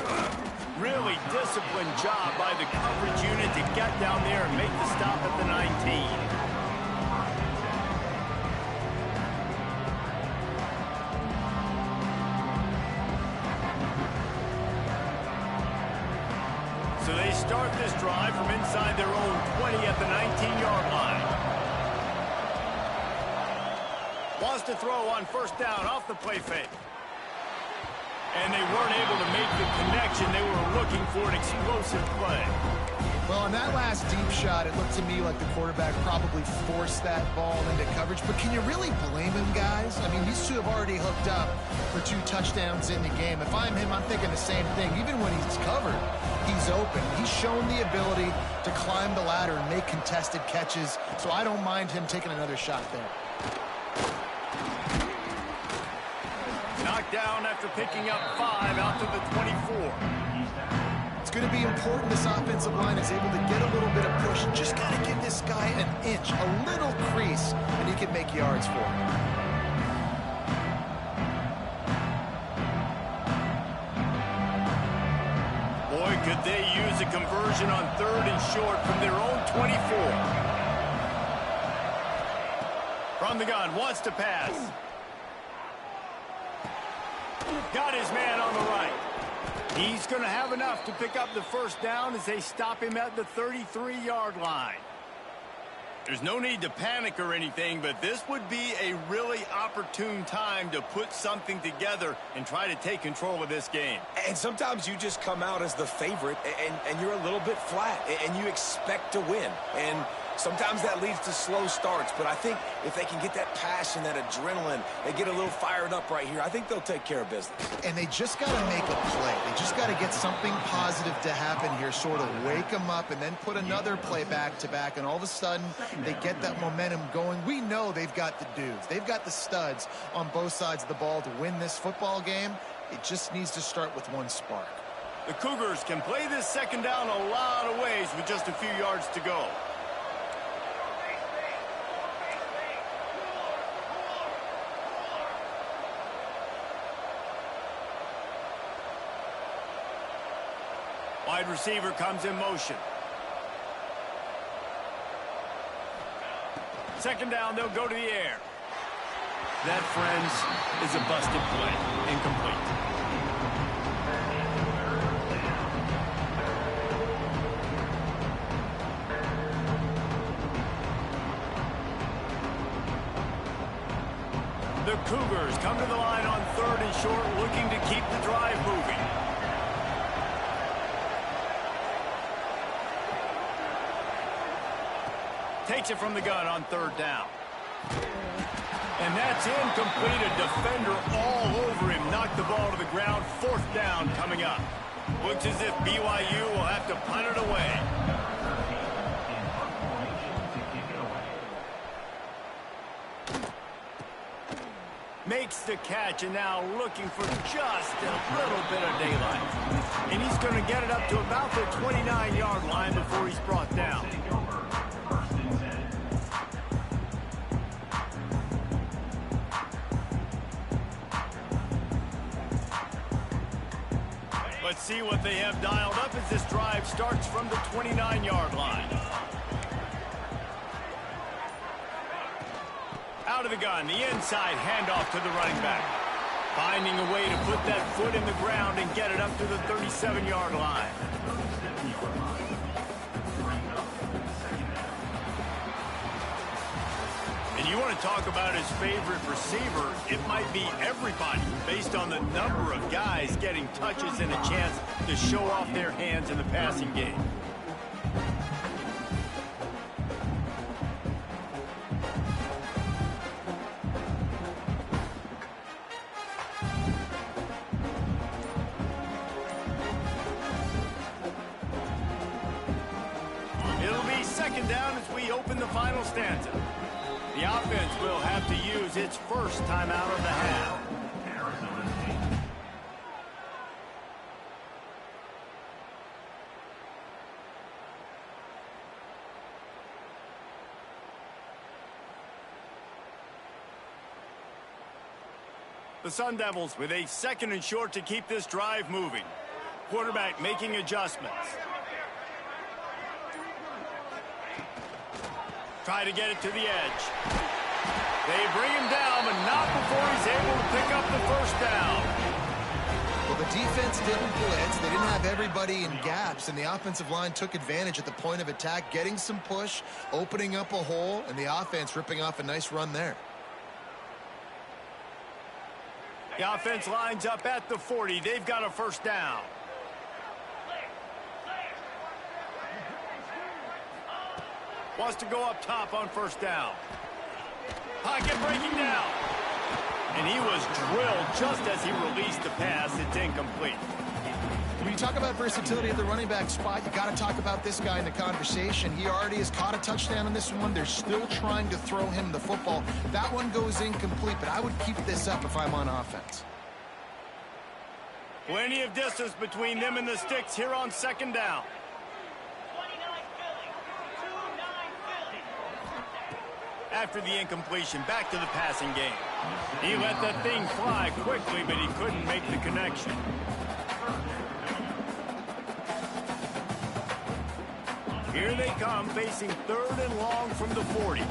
Really disciplined job by the coverage unit to get down there and make the stop at the 19. So they start this drive from inside their own 20 at the 19-yard line. Wants to throw on 1st down off the play fake. And they weren't able to make the connection. They were looking for an explosive play. Well, on that last deep shot, it looked to me like the quarterback probably forced that ball into coverage. But can you really blame him, guys? I mean, these two have already hooked up for 2 touchdowns in the game. If I'm him, I'm thinking the same thing. Even when he's covered, he's open. He's shown the ability to climb the ladder and make contested catches. So I don't mind him taking another shot there. Knocked down after picking up 5 out to the 24. It's going to be important this offensive line is able to get a little bit of push. Just got to give this guy an inch, a little crease, and he can make yards for him. Boy, could they use a conversion on 3rd and short from their own 24. From the gun, wants to pass. Got his man on the right. He's going to have enough to pick up the 1st down as they stop him at the 33-yard line. There's no need to panic or anything, but this would be a really opportune time to put something together and try to take control of this game. And sometimes you just come out as the favorite, and you're a little bit flat, and you expect to win. And sometimes that leads to slow starts, but I think if they can get that passion, that adrenaline, they get a little fired up right here, I think they'll take care of business. And they just got to make a play. They just got to get something positive to happen here, sort of wake them up and then put another play back-to-back, and all of a sudden they get that momentum going. We know they've got the dudes. They've got the studs on both sides of the ball to win this football game. It just needs to start with one spark. The Cougars can play this 2nd down a lot of ways with just a few yards to go. Wide receiver comes in motion. 2nd down, they'll go to the air. That, friends, is a busted play. Incomplete. The Cougars come to the line on 3rd and short, looking to keep the drive moving. Takes it from the gun on 3rd down. And that's incomplete. A defender all over him. Knocked the ball to the ground. 4th down coming up. Looks as if BYU will have to punt it away. Makes the catch, and now looking for just a little bit of daylight. And he's going to get it up to about the 29-yard line before he's brought down. Let's see what they have dialed up as this drive starts from the 29-yard line. Out of the gun, the inside handoff to the running back. Finding a way to put that foot in the ground and get it up to the 37-yard line. And you want to talk about his favorite receiver, it might be everybody based on the number of guys getting touches and a chance to show off their hands in the passing game. It'll be 2nd down as we open the final stanza. The offense will have to use its first timeout of the half. The Sun Devils with a 2nd and short to keep this drive moving. Quarterback making adjustments. Try to get it to the edge. They bring him down, but not before he's able to pick up the 1st down. Well, the defense didn't blitz. They didn't have everybody in gaps, and the offensive line took advantage at the point of attack, getting some push, opening up a hole, and the offense ripping off a nice run there. The offense lines up at the 40. They've got a 1st down. Wants to go up top on 1st down. Pocket breaking down. And he was drilled just as he released the pass. It's incomplete. When you talk about versatility at the running back spot, you got to talk about this guy in the conversation. He already has caught a touchdown on this one. They're still trying to throw him the football. That one goes incomplete, but I would keep this up if I'm on offense. Plenty of distance between them and the sticks here on 2nd down. After the incompletion, back to the passing game. He let that thing fly quickly, but he couldn't make the connection. Here they come, facing 3rd and long from the 40.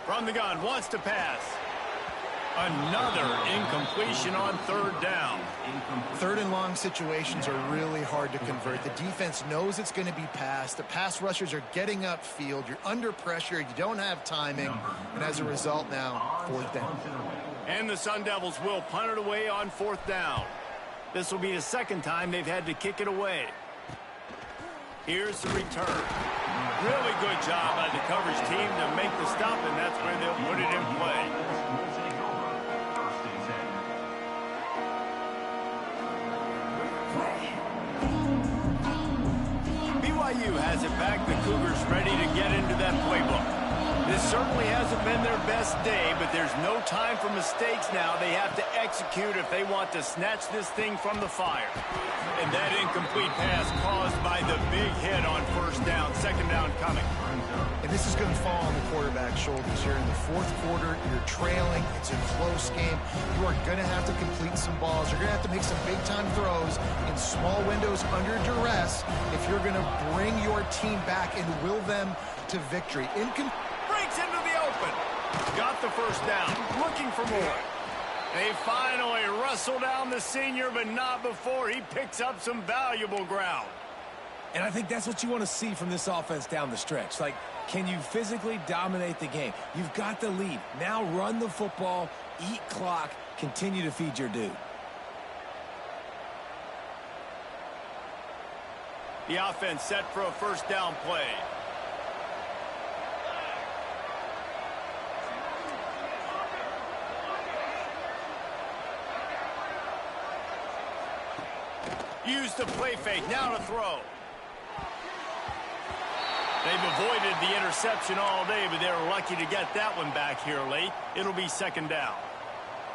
From the gun, wants to pass. Another incompletion on 3rd down. 3rd and long situations are really hard to convert. The defense knows it's going to be passed. The pass rushers are getting upfield. You're under pressure. You don't have timing. And as a result now, 4th down. And the Sun Devils will punt it away on 4th down. This will be the 2nd time they've had to kick it away. Here's the return. Really good job by the coverage team to make the stop, and that's where they'll put it in play. BYU has it back. The Cougars ready to get into that playbook. This certainly hasn't been their best day, but there's no time for mistakes now. They have to execute if they want to snatch this thing from the fire. And that incomplete pass caused by the big hit on 1st down. 2nd down coming. And this is going to fall on the quarterback's shoulders here in the 4th quarter. You're trailing. It's a close game. You are going to have to complete some balls. You're going to have to make some big-time throws in small windows under duress if you're going to bring your team back and will them to victory. Breaks into the open. Got the 1st down. Looking for more. They finally wrestle down the senior, but not before he picks up some valuable ground. And I think that's what you want to see from this offense down the stretch. Like, can you physically dominate the game? You've got the lead. Now run the football, eat clock, continue to feed your dude. The offense set for a first down play. Use the play fake. Now to throw. They've avoided the interception all day, but they were lucky to get that one back here late. It'll be second down.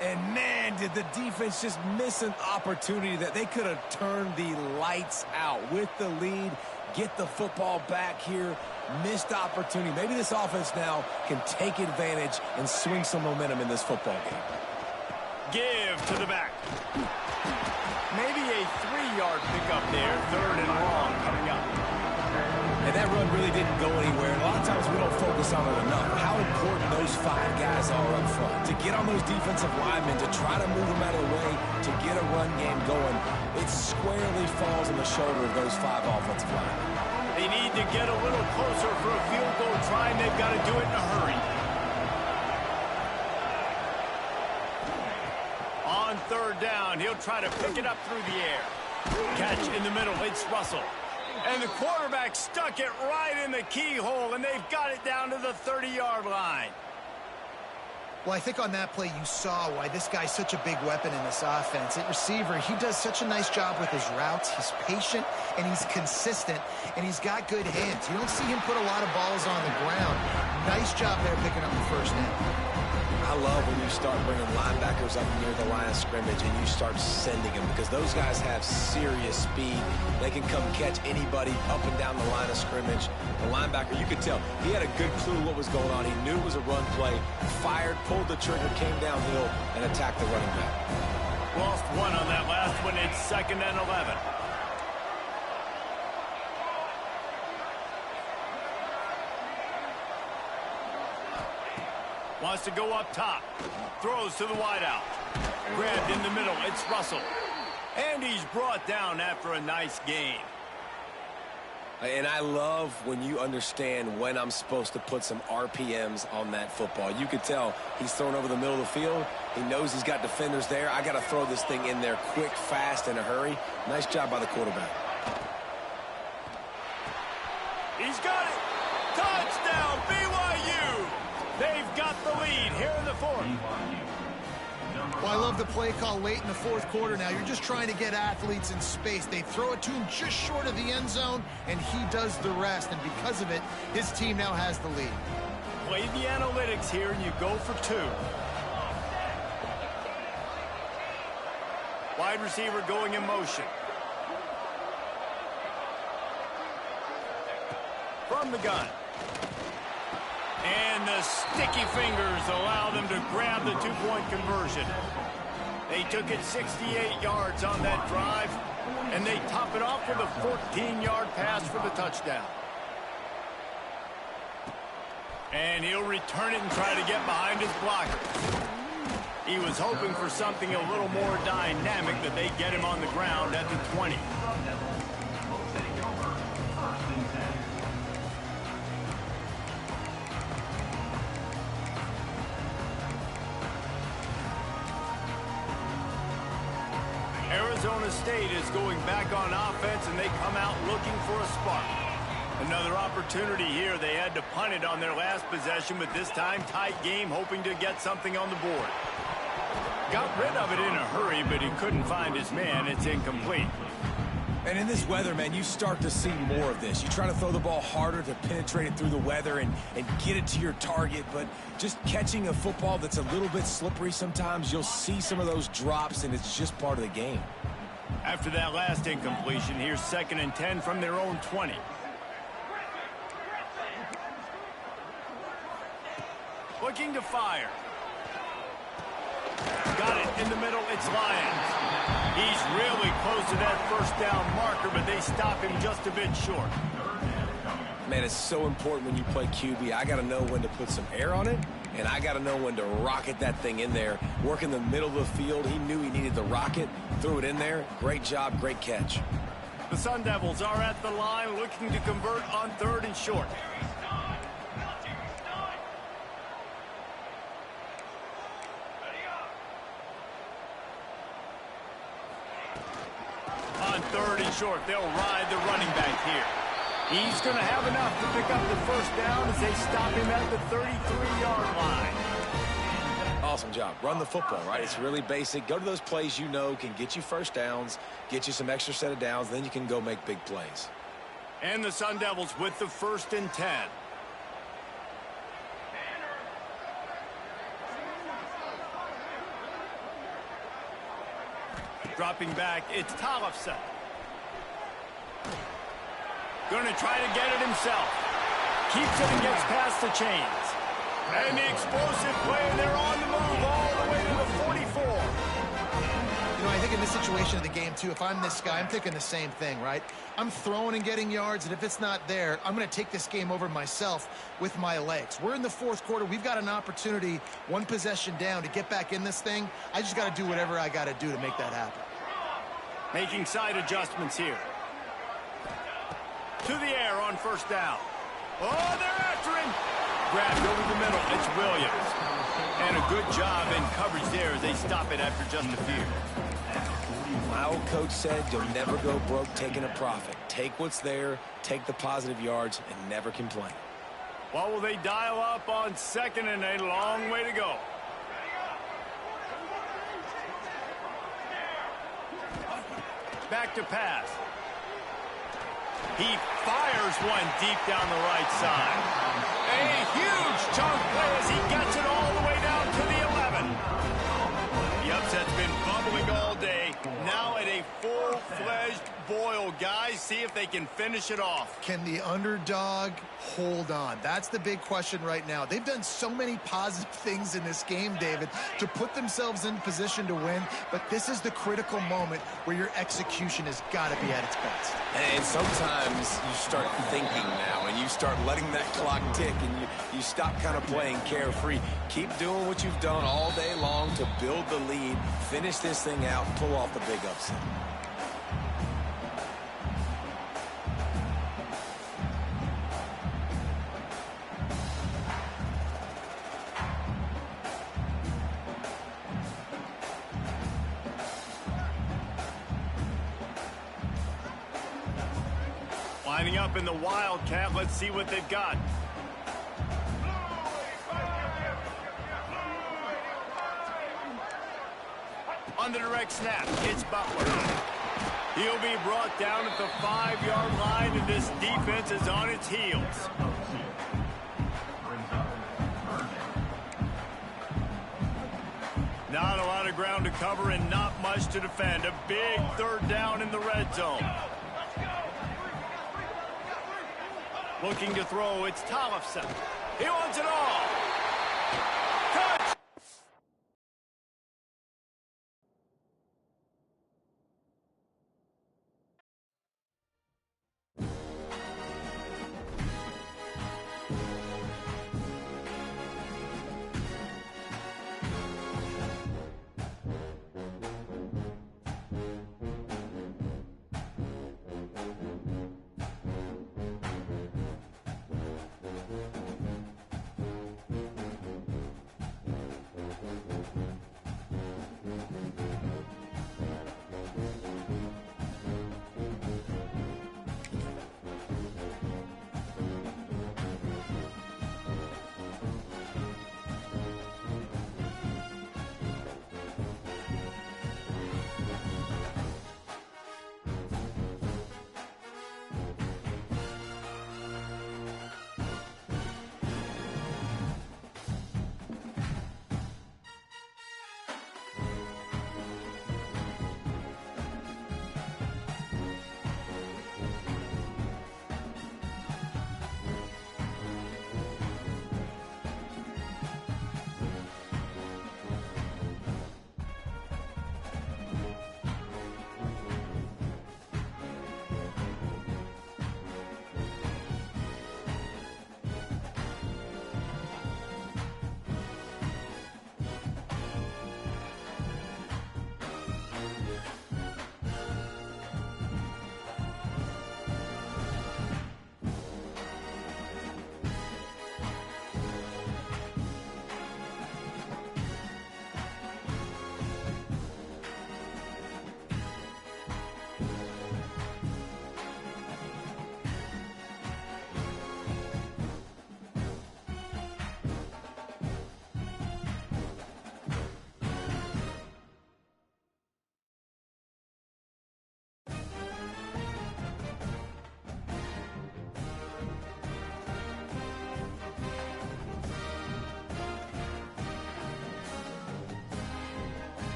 And, man, did the defense just miss an opportunity that they could have turned the lights out with the lead, get the football back here, missed opportunity. Maybe this offense now can take advantage and swing some momentum in this football game. Give to the back. Maybe a 3-yard pickup there, third and long coming up. And that run really didn't go anywhere. A lot of times we don't focus on it enough. How important those 5 guys are up front. To get on those defensive linemen, to try to move them out of the way, to get a run game going, it squarely falls on the shoulder of those 5 offensive linemen. They need to get a little closer for a field goal try, and they've got to do it in a hurry. On third down, he'll try to pick it up through the air. Catch in the middle, it's Russell. And the quarterback stuck it right in the keyhole, and they've got it down to the 30-yard line. Well, I think on that play you saw why this guy's such a big weapon in this offense. At receiver, he does such a nice job with his routes. He's patient, and he's consistent, and he's got good hands. You don't see him put a lot of balls on the ground. Nice job there picking up the first down. I love when you start bringing linebackers up near the line of scrimmage and you start sending them, because those guys have serious speed. They can come catch anybody up and down the line of scrimmage. The linebacker, you could tell, he had a good clue what was going on. He knew it was a run play, fired, pulled the trigger, came downhill, and attacked the running back. Lost one on that last one. It's second and 11. Wants to go up top. Throws to the wideout. Grabbed in the middle. It's Russell. And he's brought down after a nice gain. And I love when you understand when I'm supposed to put some RPMs on that football. You could tell he's thrown over the middle of the field. He knows he's got defenders there. I got to throw this thing in there quick, fast, in a hurry. Nice job by the quarterback. He's got it. Touchdown, BYU. They've got the lead here in the fourth. Well, I love the play call late in the fourth quarter now. You're just trying to get athletes in space. They throw it to him just short of the end zone, and he does the rest. And because of it, his team now has the lead. Play the analytics here, and you go for 2. Wide receiver going in motion. From the gun. And the sticky fingers allow them to grab the 2-point conversion. They took it 68 yards on that drive, and they top it off with a 14-yard pass for the touchdown. And he'll return it and try to get behind his blockers. He was hoping for something a little more dynamic, but they get him on the ground at the 20. Arizona State is going back on offense, and they come out looking for a spark. Another opportunity here. They had to punt it on their last possession, but this time tight game, hoping to get something on the board. Got rid of it in a hurry, but he couldn't find his man. It's incomplete. And in this weather, man, you start to see more of this. You try to throw the ball harder to penetrate it through the weather and get it to your target, but just catching a football that's a little bit slippery sometimes, you'll see some of those drops, and it's just part of the game. After that last incompletion, here's 2nd and 10 from their own 20. Looking to fire. Got it in the middle. It's Lyons. He's really close to that first down marker, but they stop him just a bit short. Man, it's so important when you play QB. I got to know when to put some air on it, and I got to know when to rocket that thing in there. Work in the middle of the field. He knew he needed the rocket. Threw it in there. Great job, great catch. The Sun Devils are at the line looking to convert on 3rd and short. On 3rd and short. They'll ride the running back here. He's going to have enough to pick up the first down as they stop him at the 33-yard line. Awesome job. Run the football, right? It's really basic. Go to those plays you know can get you first downs, get you some extra set of downs, then you can go make big plays. And the Sun Devils with the 1st and 10. Dropping back, it's Tollefson. Going to try to get it himself. Keeps it and gets past the chains. And the explosive play, and they're on the move all the way to the 44. You know, I think in this situation of the game, too, if I'm this guy, I'm thinking the same thing, right? I'm throwing and getting yards, and if it's not there, I'm going to take this game over myself with my legs. We're in the 4th quarter. We've got an opportunity, 1 possession down, to get back in this thing. I just got to do whatever I got to do to make that happen. Making side adjustments here. To the air on 1st down. Oh, they're after him. Grabbed over the middle. It's Williams. And a good job in coverage there as they stop it after just a few. My old coach said you'll never go broke taking a profit. Take what's there, take the positive yards, and never complain. What will they dial up on 2nd and a long way to go? Back to pass. He fires one deep down the right side. A huge chunk play as he gets it all the way down to the 11. The upset's been bubbling all day. Now at a full-fledged boil. Guys, see if they can finish it off. Can the underdog hold on? That's the big question right now. They've done so many positive things in this game, David, to put themselves in position to win, but this is the critical moment where your execution has got to be at its best. And sometimes you start thinking now, and you start letting that clock tick, and you stop kind of playing carefree. Keep doing what you've done all day long to build the lead, finish this thing out, and pull off the big upset. Lining up in the Wildcat. Let's see what they've got. On the direct snap, it's Butler. He'll be brought down at the 5-yard line, and this defense is on its heels. Not a lot of ground to cover and not much to defend. A big 3rd down in the red zone. Looking to throw, it's Tollefson. He wants it all.